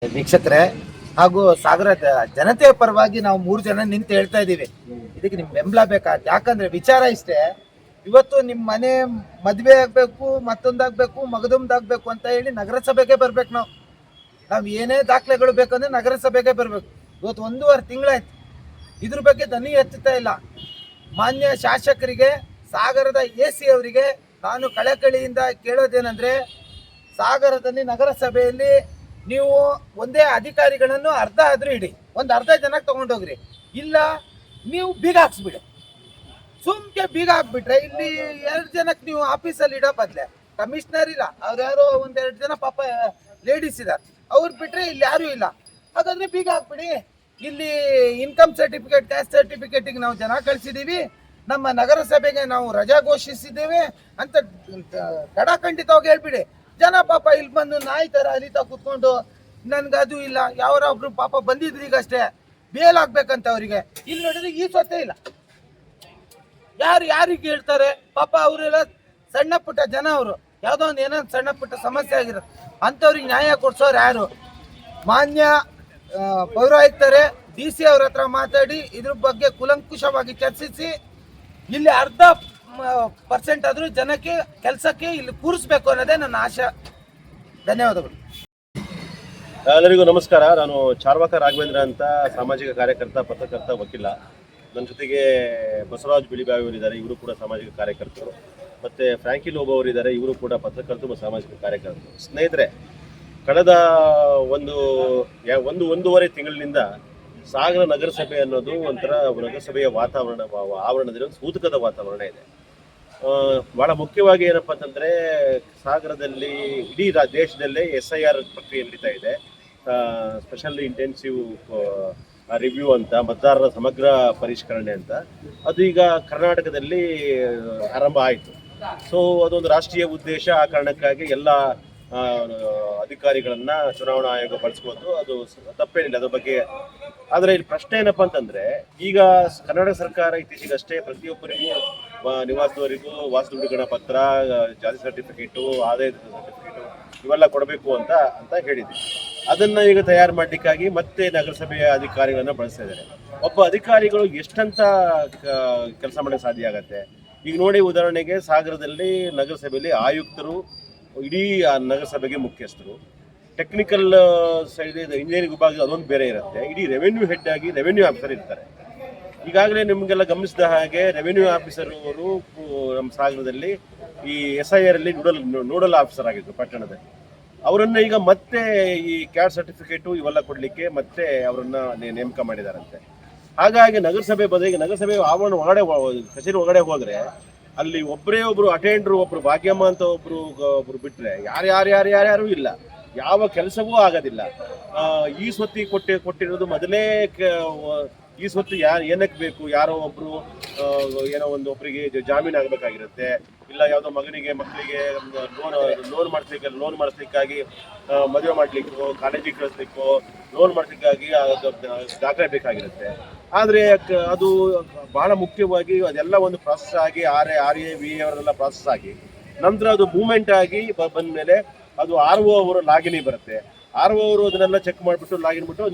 ವೀಕ್ಷಕರೇ ಹಾಗೂ ಸಾಗರ ಜನತೆಯ ಪರವಾಗಿ ನಾವು 3 ಜನ ನಿಂತು ಹೇಳ್ತಾ ಇದ್ದೀವಿ. ಇದಕ್ಕೆ ನಿಮ್ ಬೆಂಬಲ ಬೇಕಾದ. ಯಾಕಂದ್ರೆ ವಿಚಾರ ಇಷ್ಟೇ, ಇವತ್ತು ನಿಮ್ಮ ಮನೆ ಮದುವೆ ಆಗ್ಬೇಕು, ಮತ್ತೊಂದಾಗಬೇಕು, ಮಗದೊಂದಾಗಬೇಕು ಅಂತ ಹೇಳಿ ನಗರಸಭೆಗೆ ಬರ್ಬೇಕು. ನಾವು ಏನೇ ದಾಖಲೆಗಳು ಬೇಕಂದ್ರೆ ನಗರಸಭೆಗೆ ಬರಬೇಕು. ಇವತ್ತು 1.5 ತಿಂಗಳಾಯ್ತು, ಇದ್ರ ಬಗ್ಗೆ ದನಿ ಎತ್ತುತ್ತಾ ಇಲ್ಲ. ಮಾನ್ಯ ಶಾಸಕರಿಗೆ, ಸಾಗರದ AC ಅವರಿಗೆ ನಾನು ಕಳಕಳಿಯಿಂದ ಕೇಳೋದೇನೆಂದ್ರೆ, ಸಾಗರದಲ್ಲಿ ನಗರಸಭೆಯಲ್ಲಿ ನೀವು ಒಂದೇ ಅಧಿಕಾರಿಗಳನ್ನು ಅರ್ಧ ಆದ್ರೂ ಇಡಿ, ಒಂದು ಅರ್ಧ ಜನಕ್ಕೆ ತಗೊಂಡೋಗ್ರಿ. ಇಲ್ಲ ನೀವು ಬೀಗ ಹಾಕ್ಸ್ಬಿಡಿ. ಸುಮ್ಕೆ ಬೀಗ ಹಾಕ್ಬಿಟ್ರೆ ಇಲ್ಲಿ 2 ಜನಕ್ಕೆ ನೀವು ಆಫೀಸಲ್ಲಿ ಇಡೋ ಬದಲೆ, ಕಮಿಷನರ್ ಇಲ್ಲ, ಅವ್ರು ಯಾರೋ 1-2 ಜನ ಪಾಪ ಲೇಡೀಸ್ ಇದ್ದಾರೆ, ಅವ್ರು ಬಿಟ್ರೆ ಇಲ್ಲಿ ಯಾರೂ ಇಲ್ಲ. ಹಾಗಾದ್ರೆ ಬೀಗ ಹಾಕ್ಬಿಡಿ. ಇಲ್ಲಿ ಇನ್ಕಮ್ ಸರ್ಟಿಫಿಕೇಟ್, ಕ್ಯಾಸ್ಟ್ ಸರ್ಟಿಫಿಕೇಟಿಗೆ ನಾವು ಜನ ಕಳಿಸಿದ್ದೀವಿ, ನಮ್ಮ ನಗರಸಭೆಗೆ ನಾವು ರಜಾ ಘೋಷಿಸಿದ್ದೇವೆ ಅಂತ ಖಡಾಖಂಡಿತವಾಗಿ ಹೇಳ್ಬಿಡಿ. ಜನ ಪಾಪ ಇಲ್ಲಿ ಬಂದು ನಾಯಿ ಥರ ಅಲಿತಾ ಕೂತ್ಕೊಂಡು ನನ್ಗದು ಇಲ್ಲ, ಯಾರೊಬ್ರು ಪಾಪ ಬಂದಿದ್ರು ಈಗಷ್ಟೇ ಬೇಲ್ ಆಗ್ಬೇಕಂತ ಅವರಿಗೆ. ಇಲ್ಲಿ ನೋಡಿದ್ರೆ ಈ ಸ್ವತ್ತೇ ಇಲ್ಲ. ಯಾರಿಗೆ ಹೇಳ್ತಾರೆ ಪಾಪ, ಅವರೆಲ್ಲ ಸಣ್ಣ ಪುಟ್ಟ ಜನ, ಅವರು ಯಾವುದೋ ಒಂದು ಏನೋ ಸಣ್ಣ ಪುಟ್ಟ ಸಮಸ್ಯೆ ಆಗಿರುತ್ತೆ, ಅಂಥವ್ರಿಗೆ ನ್ಯಾಯ ಕೊಡ್ಸೋರು ಯಾರು? ಮಾನ್ಯ ಪೌರಾಯುಕ್ತರೇ, DC ಅವ್ರ ಹತ್ರ ಮಾತಾಡಿ ಇದ್ರ ಬಗ್ಗೆ ಕೂಲಂಕುಷವಾಗಿ ಚರ್ಚಿಸಿ ಇಲ್ಲಿ 10% ಆದರೂ ಜನಕ್ಕೆ ಕೆಲಸಕ್ಕೆ ಇಲ್ಲಿ ಕೂರಿಸ್ಬೇಕು ಅನ್ನೋದೇ ನನ್ನ ಆಶೆ. ಧನ್ಯವಾದಗಳು. ಎಲ್ಲರಿಗೂ ನಮಸ್ಕಾರ. ನಾನು ಚಾರ್ವಾಕ ರಾಘವೇಂದ್ರ ಅಂತ, ಸಾಮಾಜಿಕ ಕಾರ್ಯಕರ್ತ, ಪತ್ರಕರ್ತ, ವಕೀಲ. ನನ್ನ ಜೊತೆಗೆ ಬಸವರಾಜ್ ಬಿಳಿಬಾವಿ ಅವರಿದ್ದಾರೆ, ಇವರು ಕೂಡ ಸಾಮಾಜಿಕ ಕಾರ್ಯಕರ್ತರು. ಮತ್ತು ಫ್ರಾಂಕಿ ಲೋಬೋ ಅವರಿದ್ದಾರೆ, ಇವರು ಕೂಡ ಪತ್ರಕರ್ತರು ಮತ್ತು ಸಾಮಾಜಿಕ ಕಾರ್ಯಕರ್ತರು. ಸ್ನೇಹಿತರೆ, ಕಳೆದ ಒಂದೂವರೆ ತಿಂಗಳಿನಿಂದ ಸಾಗರ ನಗರಸಭೆ ಅನ್ನೋದು ಒಂಥರ ನಗರಸಭೆಯ ಆವರಣದಲ್ಲಿ ಒಂದು ಸೂತಕದ ವಾತಾವರಣ ಇದೆ. ಭಾಳ ಮುಖ್ಯವಾಗಿ ಏನಪ್ಪ ಅಂತಂದರೆ, ಸಾಗರದಲ್ಲಿ ಇಡೀ ದೇಶದಲ್ಲೇ SIR ಪ್ರಕ್ರಿಯೆ ನಡೀತಾ ಇದೆ. ಸ್ಪೆಷಲ್ ಇಂಟೆನ್ಸಿವ್ ರಿವ್ಯೂ ಅಂತ, ಮತದಾರರ ಸಮಗ್ರ ಪರಿಷ್ಕರಣೆ ಅಂತ. ಅದು ಈಗ ಕರ್ನಾಟಕದಲ್ಲಿ ಆರಂಭ ಆಯಿತು. ಸೊ ಅದೊಂದು ರಾಷ್ಟ್ರೀಯ ಉದ್ದೇಶ. ಆ ಕಾರಣಕ್ಕಾಗಿ ಎಲ್ಲ ಅಧಿಕಾರಿಗಳನ್ನ ಚುನಾವಣಾ ಆಯೋಗ ಬಳಸ್ಬೋದು, ಅದು ತಪ್ಪೇನಿಲ್ಲ ಅದ್ರ ಬಗ್ಗೆ. ಆದರೆ ಇಲ್ಲಿ ಪ್ರಶ್ನೆ ಏನಪ್ಪ ಅಂತಂದ್ರೆ, ಈಗ ಕರ್ನಾಟಕ ಸರ್ಕಾರ ಇತ್ತೀಚೆಗಷ್ಟೇ ಪ್ರತಿಯೊಬ್ಬರಿಗೂ, ನಿವಾಸದವರಿಗೂ ವಾಸ ದೃಢೀಕರಣ ಪತ್ರ, ಜಾತಿ ಸರ್ಟಿಫಿಕೇಟು, ಆದಾಯ ಸರ್ಟಿಫಿಕೇಟು ಇವೆಲ್ಲ ಕೊಡಬೇಕು ಅಂತ ಹೇಳಿದ್ವಿ. ಅದನ್ನ ಈಗ ತಯಾರು ಮಾಡಲಿಕ್ಕಾಗಿ ಮತ್ತೆ ನಗರಸಭೆಯ ಅಧಿಕಾರಿಗಳನ್ನ ಬಳಸ್ತಾ ಇದ್ದಾರೆ. ಒಬ್ಬ ಅಧಿಕಾರಿಗಳು ಎಷ್ಟಂತ ಕೆಲಸ ಮಾಡಕ್ಕೆ ಸಾಧ್ಯ ಆಗತ್ತೆ? ಈಗ ನೋಡಿ, ಉದಾಹರಣೆಗೆ ಸಾಗರದಲ್ಲಿ ನಗರಸಭೆಯಲ್ಲಿ ಆಯುಕ್ತರು, ಇಡೀ ನಗರಸಭೆಗೆ ಮುಖ್ಯಸ್ಥರು, ಟೆಕ್ನಿಕಲ್ ಸೈಡ್ ಇಂಜಿನಿಯರಿಂಗ್ ವಿಭಾಗ ಅದೊಂದು ಬೇರೆ ಇರುತ್ತೆ, ಇಡೀ ರೆವೆನ್ಯೂ ಹೆಡ್ ಆಗಿ ರೆವೆನ್ಯೂ ಆಫೀಸರ್ ಇರ್ತಾರೆ. ಈಗಾಗಲೇ ನಿಮಗೆಲ್ಲ ಗಮನಿಸಿದ ಹಾಗೆ ರೆವೆನ್ಯೂ ಆಫೀಸರ್ ಅವರು ನಮ್ಮ ಸಾಗರದಲ್ಲಿ ಈ SIR ಅಲ್ಲಿ ನೋಡಲ್ ಆಫೀಸರ್ ಆಗಿದ್ರು ಪಟ್ಟಣದಲ್ಲಿ. ಅವರನ್ನು ಈಗ ಮತ್ತೆ ಈ ಕ್ಯಾಸ್ಟ್ ಸರ್ಟಿಫಿಕೇಟು ಇವೆಲ್ಲ ಕೊಡಲಿಕ್ಕೆ ಮತ್ತೆ ಅವರನ್ನ ನೇಮಕ ಮಾಡಿದಾರಂತೆ. ಹಾಗಾಗಿ ನಗರಸಭೆ ಬದಲಿಗೆ ನಗರಸಭೆ ಆವರಣ ಒಳಗಡೆ, ಕಚೇರಿ ಒಳಗಡೆ ಹೋದರೆ ಅಲ್ಲಿ ಒಬ್ಬರು ಅಟೆಂಡ್ರು, ಒಬ್ರು ಭಾಗ್ಯಮ್ಮ ಅಂತ ಒಬ್ರು ಬಿಟ್ರೆ ಯಾರು ಇಲ್ಲ. ಯಾವ ಕೆಲಸವೂ ಆಗೋದಿಲ್ಲ. ಈ ಸ್ವತ್ತಿ ಕೊಟ್ಟಿರೋದು ಮೊದಲೇ ಈ ಸ್ವತ್ತು ಏನಕ್ಕೆ ಬೇಕು? ಯಾರೋ ಒಬ್ರು ಒಬ್ಬರಿಗೆ ಜಾಮೀನು ಆಗಬೇಕಾಗಿರುತ್ತೆ, ಇಲ್ಲ ಯಾವುದೋ ಮಕ್ಕಳಿಗೆ ಲೋನ್ ಮಾಡಿಸ್ಲಿಕ್ಕಾಗಿ, ಮದುವೆ ಮಾಡ್ಲಿಕ್ಕೋ, ಕಾಲೇಜಿಗೆ ಕಳಿಸ್ಲಿಕ್ಕೋ, ಲೋನ್ ಮಾಡಿಸ್ಲಿಕ್ಕಾಗಿ ದಾಖಲೆ ಬೇಕಾಗಿರುತ್ತೆ. ಆದರೆ ಅದು ಬಹಳ ಮುಖ್ಯವಾಗಿ ಅದೆಲ್ಲ ಒಂದು ಪ್ರಾಸೆಸ್ ಆಗಿ RA VA ಅವರೆಲ್ಲ ಪ್ರಾಸೆಸ್ ಆಗಿ ನಂತರ ಅದು ಮೂವ್ಮೆಂಟ್ ಆಗಿ ಬಂದ ಮೇಲೆ ಅದು RO ಅವರ ಲಾಗಿನಿ ಬರುತ್ತೆ. RO ಅವರು ಅದನ್ನೆಲ್ಲ ಚೆಕ್ ಮಾಡಿಬಿಟ್ಟು ಲಾಗಿನ್ ಬಿಟ್ಟು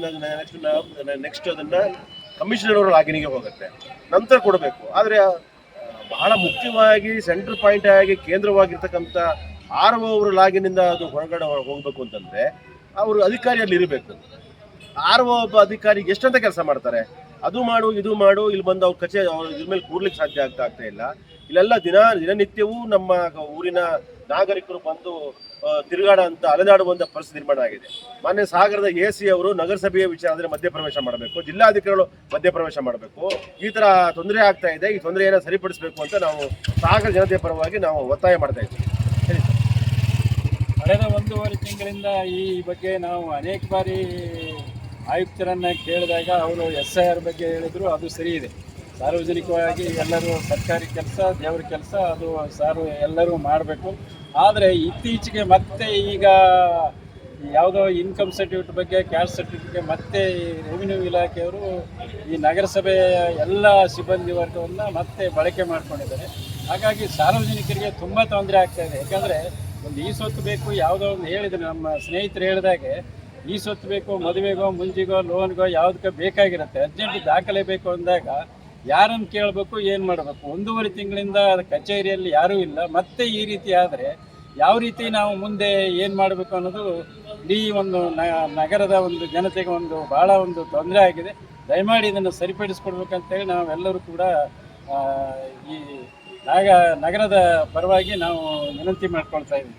ನೆಕ್ಸ್ಟ್ ಅದನ್ನ ಕಮಿಷನರ್ ಅವರ ಲಾಗಿನಿಗೆ ಹೋಗುತ್ತೆ, ನಂತರ ಕೊಡಬೇಕು. ಆದರೆ ಬಹಳ ಮುಖ್ಯವಾಗಿ ಸೆಂಟ್ರಲ್ ಪಾಯಿಂಟ್ ಆಗಿ ಕೇಂದ್ರವಾಗಿರ್ತಕ್ಕಂಥ RO ಅವರ ಲಾಗಿನಿಂದ ಅದು ಹೊರಗಡೆ ಹೋಗ್ಬೇಕು ಅಂತಂದ್ರೆ ಅವರು ಅಧಿಕಾರಿಯಲ್ಲಿ ಇರಬೇಕು. RO ಒಬ್ಬ ಅಧಿಕಾರಿ ಎಷ್ಟಂತ ಕೆಲಸ ಮಾಡ್ತಾರೆ? ಅದು ಮಾಡು ಇದು ಮಾಡು, ಇಲ್ಲಿ ಬಂದು ಅವ್ರ ಕಚೇರಿ ಇದ್ರ ಮೇಲೆ ಕೂರ್ಲಿಕ್ಕೆ ಸಾಧ್ಯ ಆಗ್ತಾ ಇಲ್ಲ. ಇಲ್ಲೆಲ್ಲ ದಿನನಿತ್ಯವೂ ನಮ್ಮ ಊರಿನ ನಾಗರಿಕರು ಬಂದು ತಿರುಗಾಡುವಂತ ಅಲೆದಾಡುವಂಥ ಪರಿಸ್ಥಿತಿ ನಿರ್ಮಾಣ ಆಗಿದೆ. ಮಾನ್ಯ ಸಾಗರದ AC ಅವರು ನಗರಸಭೆಯ ವಿಚಾರದಲ್ಲಿ ಮಧ್ಯಪ್ರವೇಶ ಮಾಡಬೇಕು, ಜಿಲ್ಲಾಧಿಕಾರಿಗಳು ಮಧ್ಯಪ್ರವೇಶ ಮಾಡಬೇಕು. ಈ ತರ ತೊಂದರೆ ಆಗ್ತಾ ಇದೆ, ಈ ತೊಂದರೆಯನ್ನು ಸರಿಪಡಿಸಬೇಕು ಅಂತ ನಾವು ಸಾಗರ ಜನತೆಯ ಪರವಾಗಿ ನಾವು ಒತ್ತಾಯ ಮಾಡ್ತಾ ಇದ್ದೀವಿ. ಕಳೆದ 1.5 ತಿಂಗಳಿಂದ ಈ ಬಗ್ಗೆ ನಾವು ಅನೇಕ ಬಾರಿ ಆಯುಕ್ತರನ್ನ ಕೇಳಿದಾಗ ಅವರು SIR ಬಗ್ಗೆ ಹೇಳಿದ್ರು. ಅದು ಸರಿ ಇದೆ, ಸಾರ್ವಜನಿಕವಾಗಿ ಎಲ್ಲರೂ ಸರ್ಕಾರಿ ಕೆಲಸ, ದೇವ್ರ ಕೆಲಸ, ಅದು ಎಲ್ಲರೂ ಮಾಡಬೇಕು. ಆದರೆ ಇತ್ತೀಚೆಗೆ ಮತ್ತೆ ಈಗ ಯಾವುದೋ ಇನ್ಕಮ್ ಸರ್ಟಿಫಿಕೇಟ್ ಬಗ್ಗೆ, ಕ್ಯಾಸ್ಟ್ ಸರ್ಟಿಫಿಕೇಟ್ ಮತ್ತೆ ರೆವಿನ್ಯೂ ಇಲಾಖೆಯವರು ಈ ನಗರಸಭೆಯ ಎಲ್ಲ ಸಿಬ್ಬಂದಿ ವರ್ಗವನ್ನು ಮತ್ತೆ ಬಳಕೆ ಮಾಡ್ಕೊಂಡಿದ್ದಾರೆ. ಹಾಗಾಗಿ ಸಾರ್ವಜನಿಕರಿಗೆ ತುಂಬ ತೊಂದರೆ ಆಗ್ತಾ ಇದೆ. ಯಾಕಂದರೆ ಒಂದು ಈ ಸ್ವತ್ತು ಬೇಕು, ಯಾವುದೋ ಒಂದು ಹೇಳಿದರೆ ನಮ್ಮ ಸ್ನೇಹಿತರು ಹೇಳಿದಾಗೆ ಈ ಸೊತ್ತು ಬೇಕು, ಮದುವೆಗೋ ಮುಂಜಿಗೋ ಲೋನ್ಗೋ ಯಾವುದಕ್ಕೋ ಬೇಕಾಗಿರುತ್ತೆ. ಅರ್ಜೆಂಟ್ ದಾಖಲೆ ಬೇಕು ಅಂದಾಗ ಯಾರನ್ನು ಕೇಳಬೇಕು, ಏನು ಮಾಡಬೇಕು? 1.5 ತಿಂಗಳಿಂದ ಕಚೇರಿಯಲ್ಲಿ ಯಾರೂ ಇಲ್ಲ. ಮತ್ತೆ ಈ ರೀತಿ ಆದರೆ ಯಾವ ರೀತಿ ನಾವು ಮುಂದೆ ಏನು ಮಾಡಬೇಕು ಅನ್ನೋದು ಇಡೀ ಒಂದು ನಗರದ ಒಂದು ಜನತೆಗೆ ಒಂದು ಭಾಳ ಒಂದು ತೊಂದರೆ ಆಗಿದೆ. ದಯಮಾಡಿ ಇದನ್ನು ಸರಿಪಡಿಸ್ಕೊಡ್ಬೇಕಂತೇಳಿ ನಾವೆಲ್ಲರೂ ಕೂಡ ಈ ನಗರದ ಪರವಾಗಿ ನಾವು ವಿನಂತಿ ಮಾಡ್ಕೊಳ್ತಾ ಇದ್ದೀವಿ.